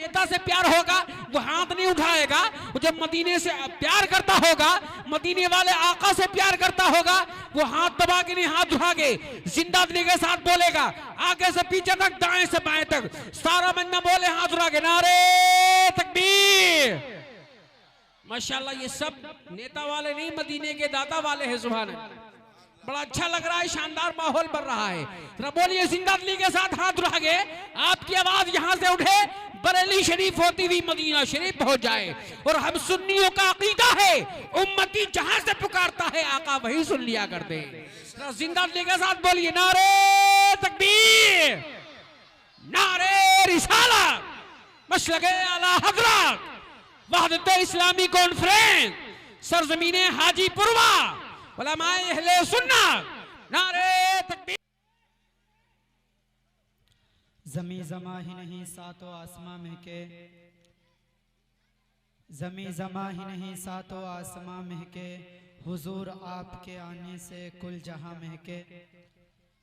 नेता से प्यार होगा वो हाथ नहीं उठाएगा, वो जब मदीने से प्यार करता होगा, मदीने वाले आका से प्यार करता होगा, वो हाथ दबा के नहीं हाथ उठा के जिंदा दिली के साथ बोलेगा, आगे से पीछे तक दाएं से बाएं तक सारा बंदा बोले हाथ उठा के नारे तकबीर। माशाल्लाह ये सब नेता वाले नहीं, मदीने के दाता वाले हैं। सुभान अल्लाह, बड़ा अच्छा लग रहा है, शानदार माहौल बन रहा है। जरा बोलिए जिंदा दिली के साथ हाथ उठा के, आपकी आवाज यहां से उठे, बरेली शरीफ होती हुई मदीना शरीफ पहुंच जाए। और हम सुन्नियों का अकीदा है, उम्मती जहां से पुकारता है आका वही सुन लिया करते हैं। जिंदा दिली के साथ बोलिए नारे तकबीर, नारे रिसालत, मशरक़े आला हज़रत वहदत इस्लामी कॉन्फ्रेंस सरजमीने हाजीपुरवा उलमाए अहले सुन्नत, नारे तकबीर। ज़मी ज़मा ही नहीं सातों आसमां महके, ज़मी ज़मा ही नहीं सातों आसमां महके, हुजूर आपके आने से कुल जहां महके।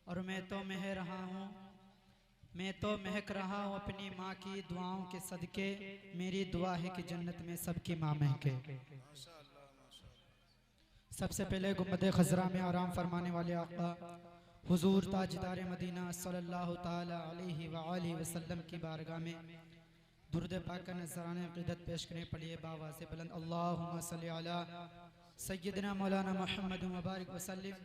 और मैं तो मह रहा हूँ, मैं तो महक रहा हूँ अपनी माँ की दुआओं के सदके। मेरी दुआ है कि जन्नत में सबकी माँ महके। सबसे पहले गुंबद खजरा में आराम फरमाने वाले आका हुजूर ताजदार मदीना सल्लल्लाहु ताला अलैहि वआलिहि वसल्लम की बारगाह में दुरूद पाक का नज़राने अक़ीदत पेश करने पड़िए बावा से बुलंद अल्लाहुम्मा सल्ली अला सय्यिदना मौलाना मुहम्मद मुबारक वसल्लम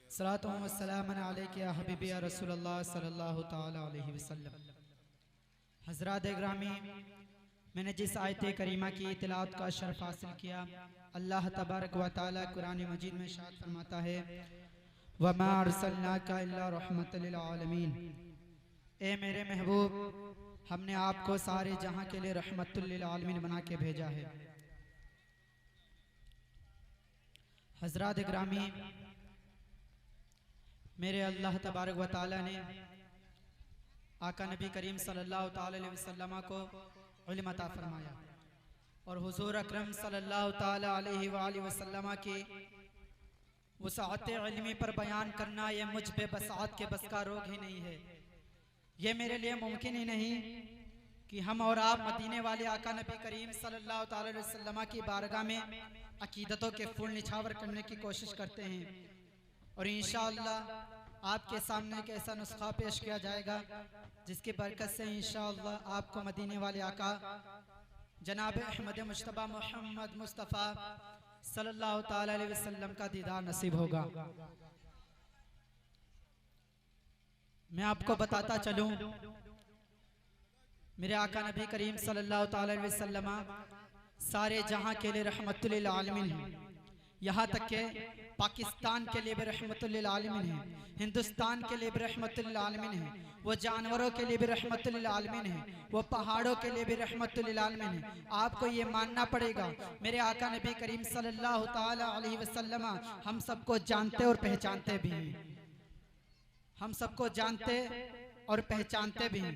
सलातो व सलाम अलैका या हबीबी या रसूलुल्लाह सल्लल्लाहु ताला अलैहि वसल्लम। हज़रात ग्रामी, मैंने जिस आयत करीमा की तिलावत का शर्फ हासिल किया, अल्लाह तबारक व तआला कुरान मजीद में इरशाद फरमाता है वमा अरसलनाका इल्ला रहमतल लिल आलमीन। ए मेरे महबूब, हमने आपको सारे जहां के लिए रहमतुल लिल आलमीन बना के भेजा है। हज़रात ग्रामी, मेरे अल्लाह तबारक व तआला ने आका नबी करीम सल्लल्लाहु ताला अलैहि वसल्लम को इल्म अता फरमाया और हुजूर अकरम सल्लल्लाहु ताला अलैहि वसल्लम की वसाअत इल्मी पर बयान करना ये मुझ पे बसाअत के बस का रोग ही नहीं है। ये मेरे लिए मुमकिन ही नहीं कि हम और आप मदीने वाले आका नबी करीम सल्लल्लाहु ताला अलैहि वसल्लम की बारगाह में अकीदतों के फूल निछावर करने की कोशिश करते हैं। और इंशाअल्लाह आपके सामने एक ऐसा नुस्खा पेश किया जाएगा जिसकी बरकत से इंशाअल्लाह आपको मदीने वाले आका जनाब अहमद मुश्तबा मोहम्मद मुस्तफ़ा सल्लल्लाहु ताला अलैहि वसल्लम का दीदार नसीब होगा। मैं आपको बताता चलूं, मेरे आका नबी करीम सल्लल्लाहु ताला अलैहि वसल्लम सारे जहां के लिए रहमतुल लिल आलमीन हैं। यहाँ तक के पाकिस्तान के लिए भी रहमतुल लिल आलमीन है, हिंदुस्तान के लिए भी रहमतुल लिल आलमीन है, वो जानवरों के लिए भी रहमतुल लिल आलमीन है, वो पहाड़ों के लिए भी रहमतुल लिल आलमीन है। आपको ये मानना पड़ेगा मेरे आका नबी करीम सल्लल्लाहु ताला अलैहि वसल्लम हम सबको जानते और पहचानते भी हैं, हम सबको जानते और पहचानते भी हैं,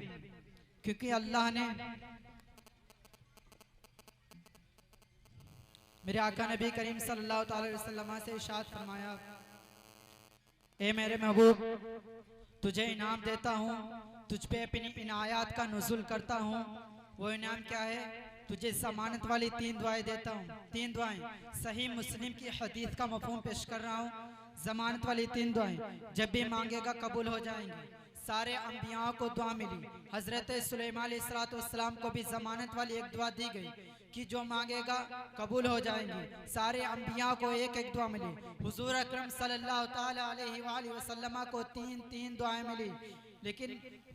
क्योंकि अल्लाह ने मेरे आका नबी करीम सल्लल्लाहु अलैहि वसल्लम से इरशाद फरमाया, ए मेरे महबूब, तुझे इनाम देता हूँ, तुझ पे अपनी इनायात का नुज़ुल करता हूँ। वो इनाम क्या है? तुझे ज़मानत वाली 3 दुआएं देता हूँ। 3 दुआएं सही मुस्लिम की हदीस का मफ़हूम पेश कर रहा हूँ। ज़मानत वाली 3 दुआएं जब भी मांगेगा कबूल हो जाएंगी। सारे अंबियाओं को दुआ मिली, हज़रत सुलेमान अलैहिस्सलाम को भी ज़मानत वाली एक दुआ दी गई कि जो मांगेगा कबूल हो जाएंगी। सारे अंबिया को एक एक दुआ मिली। हुजूर अकरम सल्लल्लाहु ताला अलैहि वसल्लम को 3 दुआएं मिली, लेकिन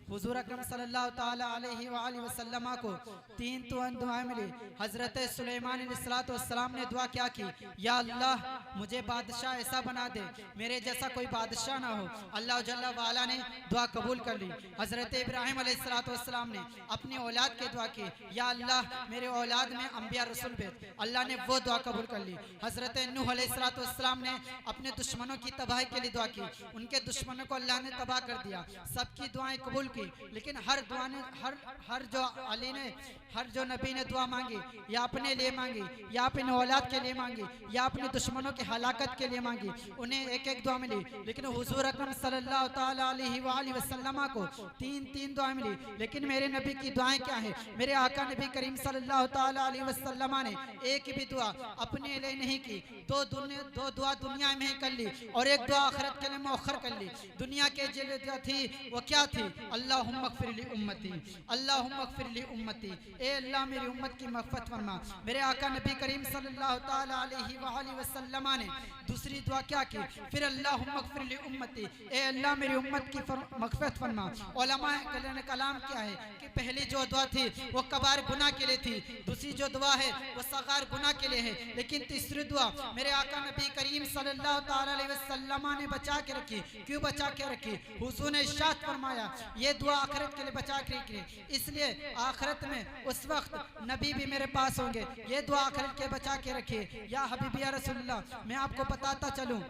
हुजूर अकरम सल्लल्लाहु ताला अलैहि वसल्लम को 3 दुआएं मिली। हज़रत सुलेमान अलैहिस्सलाम ने दुआ क्या की? या अल्लाह, मुझे बादशाह ऐसा बना दे मेरे जैसा कोई बादशाह ना हो। अल्लाह जल्ला वाला ने दुआ कबूल कर ली। हज़रत इब्राहिम अलैहिस्सलाम ने अपनी औलाद की दुआ की, या अल्लाह मेरे औलाद में अंबिया रसूल भेज। अल्लाह ने वो दुआ कबूल कर ली। हज़रत नूह अलैहिस्सलाम ने अपने दुश्मनों की तबाही के लिए दुआ की, उनके दुश्मनों को अल्लाह ने तबाह कर दिया। सबकी दुआएं कबूल की, लेकिन हर दुआ ने हर जो अली ने हर जो नबी ने दुआ मांगी या अपने लिए मांगी या अपने औलाद के लिए मांगी या अपने दुश्मनों की हलाकत के लिए मांगी, उन्हें एक एक दुआ मिली। लेकिन हुजूर अकरम सल्लल्लाहु ताला अलैहि वसल्लम को तीन दुआएं मिली। लेकिन मेरे नबी की दुआएं क्या है? मेरे आका नबी करीम सल्लल्लाहु ताला अलैहि वसल्लम ने एक भी दुआ अपने लिए नहीं की, दो दुआ दुनिया में ही कर ली और एक दुआ आखिरत के लिए मौखर कर ली। दुनिया के जो थी वो क्या थी? अल्लाहुम्मा अग़फ़िर ली उम्मती, अल्लाहुम्मा अग़फ़िर ली उम्मती, ए अल्लाह मेरी उम्मत की मग़फ़रत फरमा। मेरे आका नबी करीम सल्लल्लाहु ताला अलैहि वसल्लम ने दूसरी दुआ क्या की? फिर अल्लाहुम्मा अग़फ़िर ली उम्मती, ए अल्लाह मेरी उम्मत की मग़फ़रत फरमा। उलमाए ने कलाम क्या है कि पहली जो दुआ थी वो कबार गुनाह के लिए थी, दूसरी जो दुआ है वो सगार गुनाह के लिए है, लेकिन तीसरी दुआ मेरे आका नबी करीम सल्लल्लाहु ताला अलैहि वसल्लम ने बचा के रखी। क्यों बचा के रखी? हुजूर ने इरशाद फरमाया ये दुआ आखिरत के लिए बचा के रखी, इसलिए आखिरत में उस वक्त नबी भी मेरे पास होंगे, ये दुआ आखिरत के बचा के रखिए। या हबीबी या रसूलुल्लाह, मैं आपको बताता चलूं,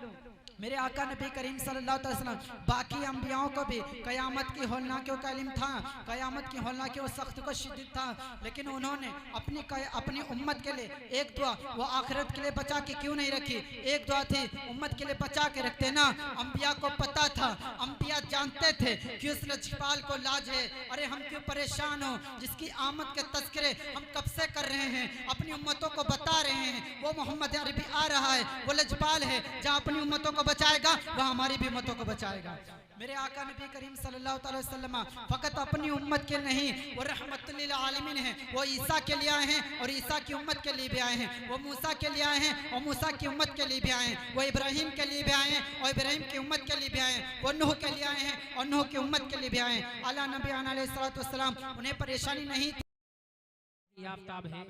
मेरे आका नबी करीम सल्लल्लाहु अलैहि वसल्लम बाकी अंबियाओं को भी क़यामत की होलनाकियों का इल्म था, क़यामत की होलनाकियों सख्त को शिद्दत था, लेकिन उन्होंने अपनी उम्मत के लिए एक दुआ वो आखिरत के लिए बचा के क्यों नहीं रखी? एक दुआ थी उम्मत के लिए बचा के रखते ना। अंबिया को पता था, अंबिया जानते थे कि उस लजपाल को लाज है। अरे हम क्यों परेशान हो जिसकी आमद के तज़किरे हम कब से कर रहे हैं, अपनी उम्मतों को बता रहे हैं। वो मोहम्मद अरबी आ रहा है, वो लजपाल है, जहाँ अपनी उम्मतों को बचाएगा वह हमारी भी उम्मतों को बचाएगा। मेरे आका नबी करीम सल्लल्लाहु अलैहि वसल्लम फकत अपनी उम्मत के नहीं, वो रहमतुल लिल आलमीन हैं। वो ईसा के लिए आए हैं और ईसा की उम्मत के लिए भी आए हैं। वो मूसा के लिए आए हैं और मूसा की उम्मत के लिए भी आए हैं। वो इब्राहिम के लिए भी आए हैं और इब्राहिम की उम्मत के लिए भी आए हैं। वो नूह के लिए आए हैं और नूह की उम्मत के लिए भी आए हैं। आला नबी अलैहिस्सलातु वस्सलाम, उन्हें परेशानी नहीं थी। आफ्ताब है,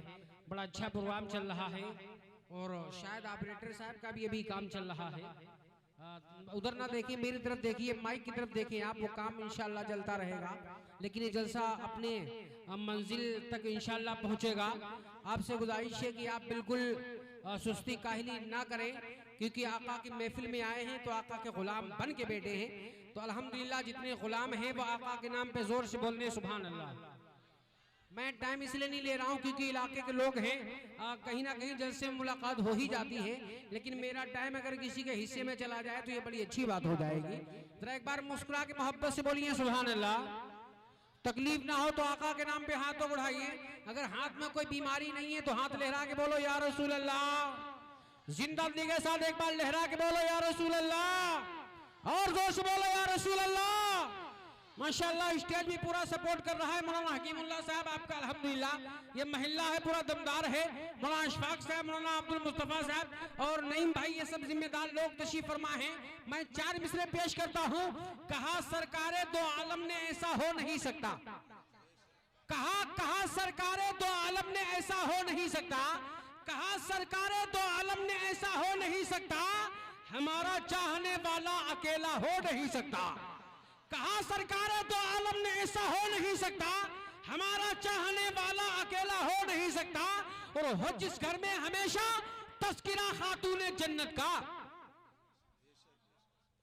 बड़ा अच्छा प्रोग्राम चल रहा है और शायद ऑपरेटर साहब का भी अभी काम चल रहा है। उधर ना देखिए, मेरी तरफ देखिए, माइक की तरफ देखिए आप, वो काम इंशाल्लाह चलता रहेगा। लेकिन ये जलसा अपने मंजिल तक इंशाल्लाह पहुंचेगा। आपसे गुजारिश है कि आप बिल्कुल सुस्ती काहिली ना करें, क्योंकि आका की महफिल में आए हैं तो आका के गुलाम बन के बैठे हैं। तो अल्हम्दुलिल्लाह जितने गुलाम हैं वो आका के नाम पे जोर से बोलने सुभान अल्लाह। मैं टाइम इसलिए नहीं ले रहा हूं क्योंकि इलाके के लोग हैं, कहीं ना कहीं जलसे में मुलाकात हो ही जाती है, लेकिन मेरा टाइम अगर किसी के हिस्से में चला जाए तो ये बड़ी अच्छी बात हो जाएगी। जरा एक बार मुस्कुरा के मोहब्बत से बोलिए सुभान अल्लाह। तकलीफ ना हो तो आका के नाम पे हाथ तो बढ़ाइए। अगर हाथ में कोई बीमारी नहीं है तो हाथ लहरा के बोलो या रसूल अल्लाह। जिंदगी के साथ एक बार लहरा के बोलो या रसूल अल्लाह, और जोर से बोलो या रसूल अल्लाह। माशाल्लाह स्टेज भी पूरा सपोर्ट कर रहा है। मौलाना हकीमुल्लाह साहब आपका अल्हम्दुलिल्लाह ये महिला है पूरा दमदार है। मौलाना अशफाक साहब, मौलाना अब्दुल मुस्तफा साहब और नईम भाई, ये सब जिम्मेदार लोग तशरीफ फरमा हैं। मैं 4 मिसरे पेश करता हूँ। कहा सरकारे दो आलम ने ऐसा हो नहीं सकता, कहा सरकारे दो आलम ने ऐसा हो नहीं सकता, कहा सरकारे दो आलम ने ऐसा हो नहीं सकता, हमारा चाहने वाला अकेला हो नहीं सकता। कहा सरकारे दो आलम ने ऐसा हो नहीं सकता, हमारा चाहने वाला अकेला हो नहीं सकता। और हो जिस घर में हमेशा तस्किरा खातूने जन्नत का।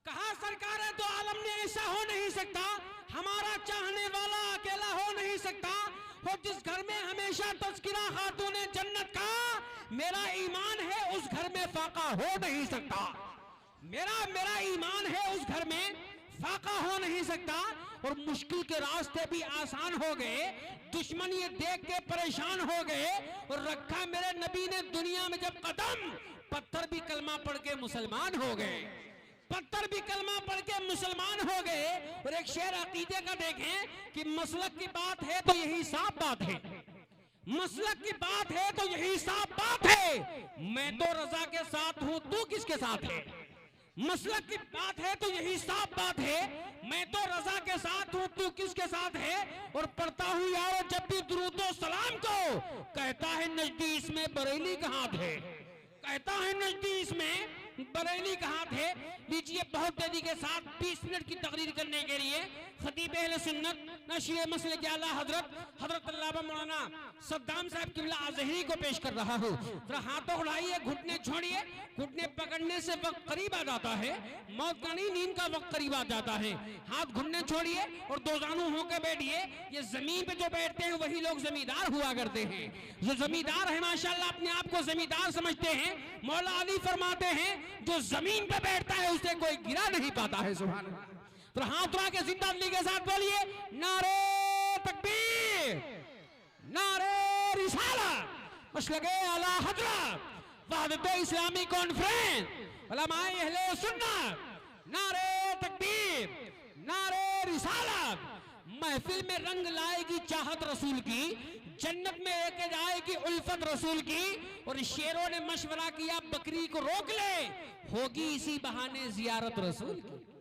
कहा सरकारे दो आलम ने ऐसा हो नहीं सकता, हमारा चाहने वाला अकेला हो नहीं सकता। हो जिस घर में हमेशा तस्किरा खातूने जन्नत का, मेरा ईमान है उस घर में फाका हो नहीं सकता। मेरा ईमान है उस घर में फाका हो नहीं सकता। और मुश्किल के रास्ते भी आसान हो गए, दुश्मन ये देख के परेशान हो गए। और रखा मेरे नबी ने दुनिया में जब कदम, पत्थर भी कलमा पढ़ के मुसलमान हो गए, पत्थर भी कलमा पढ़ के मुसलमान हो गए। और एक शेर अकीदे का देखें कि मसलक की बात है तो यही साफ बात है, मसलक की बात है तो यही साफ बात है। मैं तो रजा के साथ हूं, तू किसके साथ है? मसलक की बात है तो यही साफ बात है। मैं तो रजा के साथ हूं, तू किसके साथ है? और पढ़ता हूं यारो जब भी दुरूदो सलाम को, कहता है नजदी इसमें बरेली का हाथ है, कहता है नजदी इसमें बरेली का हाथ है। लीजिए बहुत देरी के साथ 20 मिनट की तकरीर करने के लिए खतीब अहले सुन्नत नशीर मसले के आला हजरत अल्लामा अल्लामा मौलाना सद्दाम साहब किबला अजहरी को पेश कर रहा हूँ। जरा हाथों उठाइए, घुटने छोड़िए। घुटने पकड़ने से वक्त करीब आ जाता है, मौत का नहीं, नींद का वक्त करीब आ जाता है। हाथ घुटने छोड़िए और दो जानू होकर बैठिए। ये जमीन पे जो बैठते हैं वही लोग जमींदार हुआ करते हैं। जो जमींदार है माशाल्लाह अपने आप को जमींदार समझते हैं। मौला अली फरमाते हैं जो जमीन पे बैठता है उसे कोई गिरा नहीं पाता है। सुभान अल्लाह। तो हाथ उठा के जिंदा दिली के साथ बोलिए नारे तकबीर, नारे रिसालत, मसलके आला हजरत वहदत इस्लामी कॉन्फ्रेंस उलमाए अहले सुन्नत, नारे तकबीर, नारे रिसालत। महफिल में रंग लाएगी चाहत रसूल की, जन्नत में लेके जाएगी उल्फत रसूल की। और शेरों ने मशवरा किया बकरी को रोक ले, होगी इसी बहाने जियारत रसूल की।